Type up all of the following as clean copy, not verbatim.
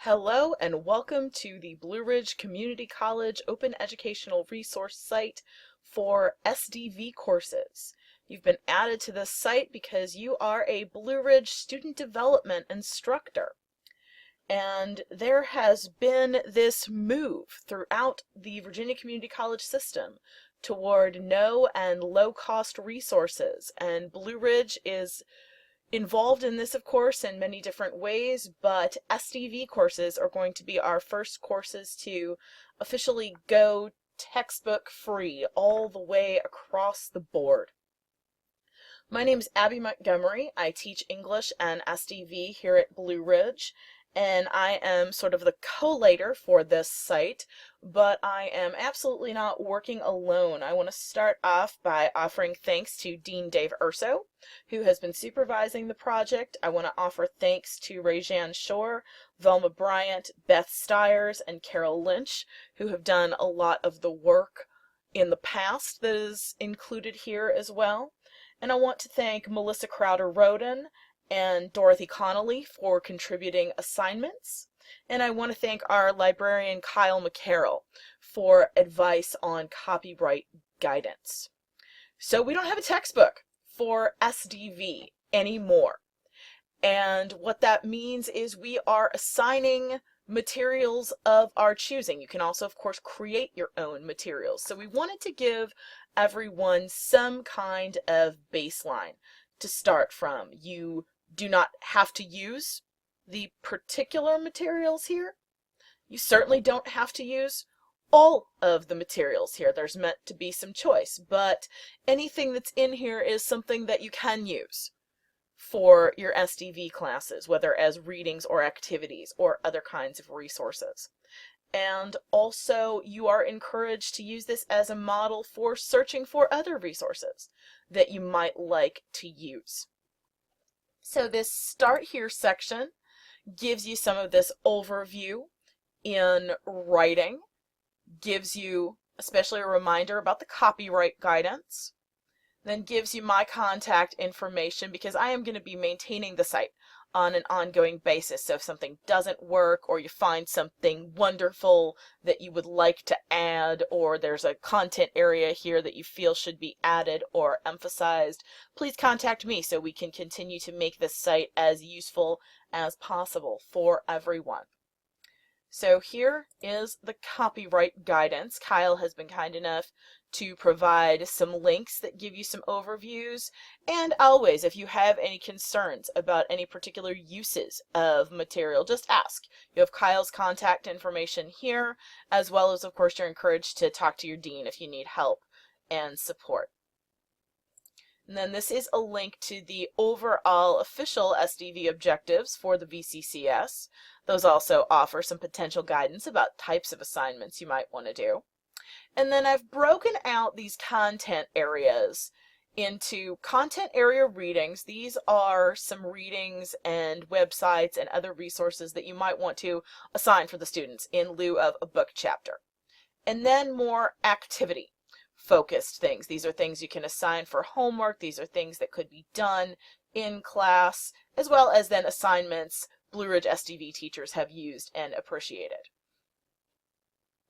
Hello and welcome to the Blue Ridge Community College Open Educational Resource Site for SDV courses. You've been added to this site because you are a Blue Ridge Student Development Instructor. And there has been this move throughout the Virginia Community College system toward no and low-cost resources, and Blue Ridge is involved in this, of course, in many different ways, but SDV courses are going to be our first courses to officially go textbook free all the way across the board. My name is Abby Montgomery. I teach English and SDV here at Blue Ridge, and I am sort of the collator for this site, but I am absolutely not working alone. I want to start off by offering thanks to Dean Dave Urso, who has been supervising the project. I want to offer thanks to Rajan Shore, Velma Bryant, Beth Stiers, and Carol Lynch, who have done a lot of the work in the past that is included here as well. And I want to thank Melissa Crowder-Roden and Dorothy Connolly for contributing assignments. And I want to thank our librarian Kyle McCarroll for advice on copyright guidance. So we don't have a textbook for SDV anymore. And what that means is we are assigning materials of our choosing. You can also, of course, create your own materials. So we wanted to give everyone some kind of baseline to start from. You do not have to use the particular materials here. You certainly don't have to use all of the materials here. There's meant to be some choice, but anything that's in here is something that you can use for your SDV classes, whether as readings or activities or other kinds of resources. And also you are encouraged to use this as a model for searching for other resources that you might like to use. So this Start Here section gives you some of this overview in writing, gives you especially a reminder about the copyright guidance, then gives you my contact information because I am going to be maintaining the site on an ongoing basis. So if something doesn't work, or you find something wonderful that you would like to add, or there's a content area here that you feel should be added or emphasized, please contact me so we can continue to make this site as useful as possible for everyone. So here is the copyright guidance. Kyle has been kind enough to provide some links that give you some overviews, and always, if you have any concerns about any particular uses of material, just ask. You have Kyle's contact information here, as well as, of course, you're encouraged to talk to your dean if you need help and support. And then this is a link to the overall official SDV objectives for the VCCS. Those also offer some potential guidance about types of assignments you might want to do. And then I've broken out these content areas into content area readings. These are some readings and websites and other resources that you might want to assign for the students in lieu of a book chapter. And then more activity focused things. These are things you can assign for homework. These are things that could be done in class, as well as then assignments Blue Ridge SDV teachers have used and appreciated.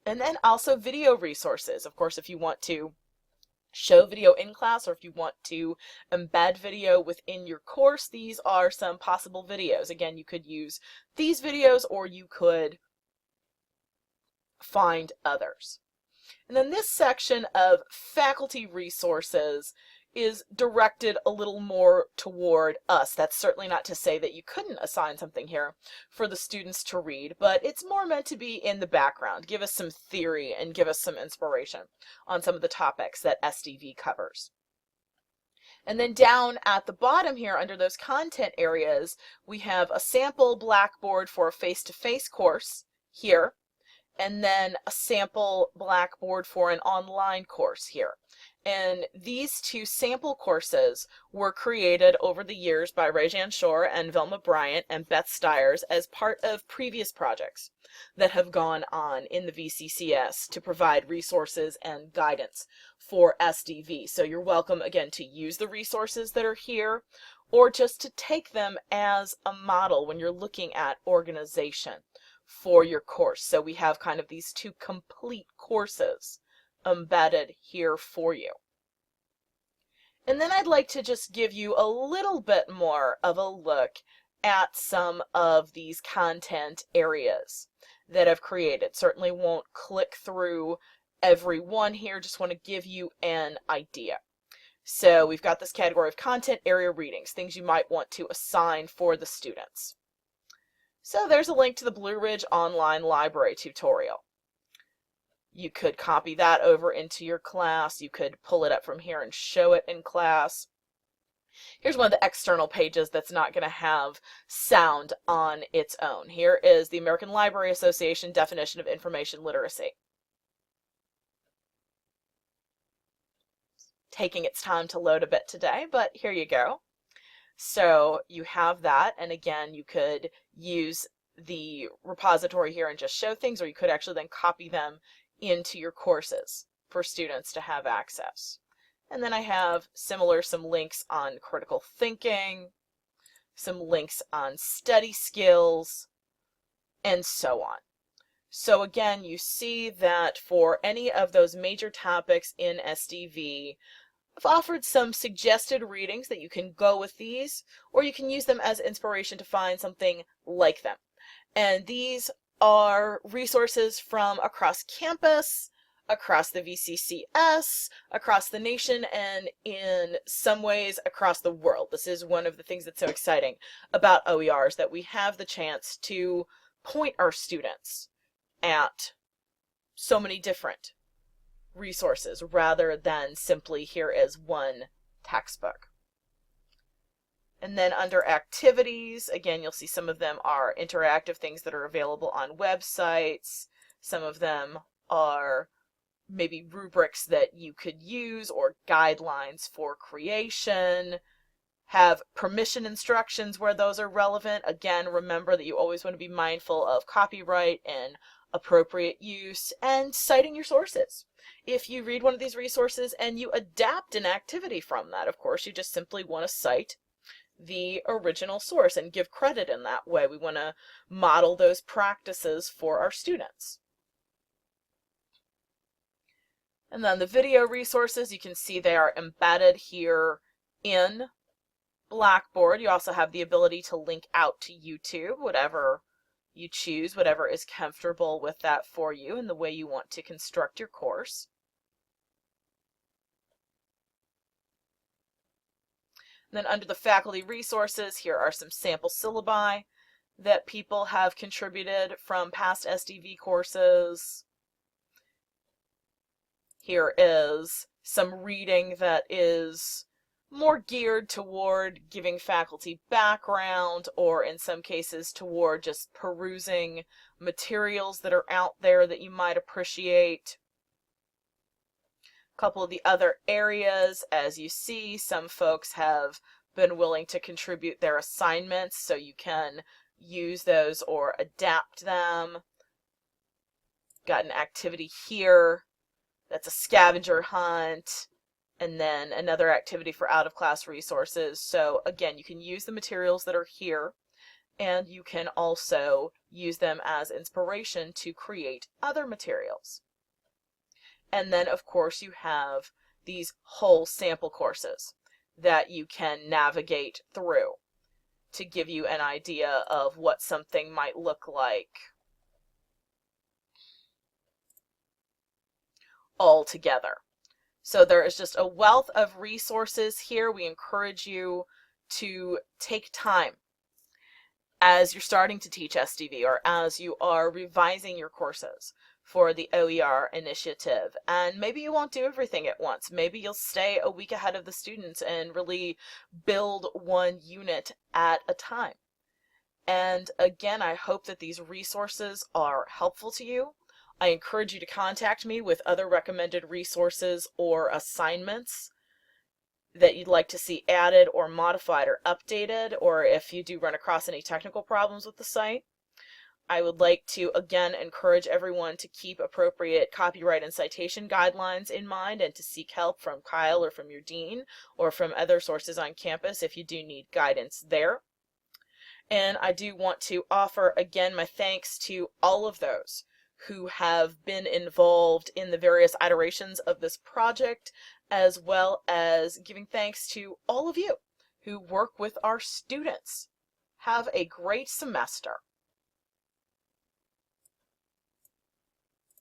And then also video resources. Of course, if you want to show video in class, or if you want to embed video within your course, these are some possible videos. Again, you could use these videos, or you could find others. And then this section of faculty resources is directed a little more toward us. That's certainly not to say that you couldn't assign something here for the students to read, but it's more meant to be in the background, give us some theory and give us some inspiration on some of the topics that SDV covers. And then down at the bottom here under those content areas, we have a sample Blackboard for a face-to-face course here, and then a sample Blackboard for an online course here. And these two sample courses were created over the years by Rajan Shore and Velma Bryant and Beth Stiers as part of previous projects that have gone on in the VCCS to provide resources and guidance for SDV. So you're welcome, again, to use the resources that are here, or just to take them as a model when you're looking at organization for your course. So we have kind of these two complete courses embedded here for you. And then I'd like to just give you a little bit more of a look at some of these content areas that I've created. Certainly won't click through every one here, just want to give you an idea. So we've got this category of content area readings, things you might want to assign for the students. So there's a link to the Blue Ridge Online Library tutorial. You could copy that over into your class. You could pull it up from here and show it in class. Here's one of the external pages that's not going to have sound on its own. Here is the American Library Association definition of information literacy. Taking its time to load a bit today, but here you go. So you have that, and again, you could use the repository here and just show things, or you could actually then copy them into your courses for students to have access. And then I have some links on critical thinking, some links on study skills, and so on. So again, you see that for any of those major topics in SDV, I've offered some suggested readings that you can go with these, or you can use them as inspiration to find something like them. And these are resources from across campus, across the VCCS, across the nation, and in some ways across the world. This is one of the things that's so exciting about OERs, that we have the chance to point our students at so many different resources rather than simply here is one textbook. And then under activities, again, you'll see some of them are interactive things that are available on websites. Some of them are maybe rubrics that you could use or guidelines for creation. Have permission instructions where those are relevant. Again, remember that you always want to be mindful of copyright and appropriate use, and citing your sources. If you read one of these resources and you adapt an activity from that, of course, you just simply want to cite the original source and give credit in that way. We want to model those practices for our students. And then the video resources, you can see they are embedded here in Blackboard. You also have the ability to link out to YouTube, whatever you choose, whatever is comfortable with that for you and the way you want to construct your course. And then under the faculty resources, here are some sample syllabi that people have contributed from past SDV courses. Here is some reading that is more geared toward giving faculty background, or in some cases toward just perusing materials that are out there that you might appreciate. A couple of the other areas, as you see, some folks have been willing to contribute their assignments, so you can use those or adapt them. Got an activity here that's a scavenger hunt, and then another activity for out-of-class resources. So again, you can use the materials that are here, and you can also use them as inspiration to create other materials. And then, of course, you have these whole sample courses that you can navigate through to give you an idea of what something might look like all together. So there is just a wealth of resources here. We encourage you to take time as you're starting to teach SDV, or as you are revising your courses for the OER initiative. And maybe you won't do everything at once. Maybe you'll stay a week ahead of the students and really build one unit at a time. And again, I hope that these resources are helpful to you. I encourage you to contact me with other recommended resources or assignments that you'd like to see added or modified or updated, or if you do run across any technical problems with the site. I would like to again encourage everyone to keep appropriate copyright and citation guidelines in mind, and to seek help from Kyle or from your dean or from other sources on campus if you do need guidance there. And I do want to offer again my thanks to all of those who have been involved in the various iterations of this project, as well as giving thanks to all of you who work with our students. Have a great semester.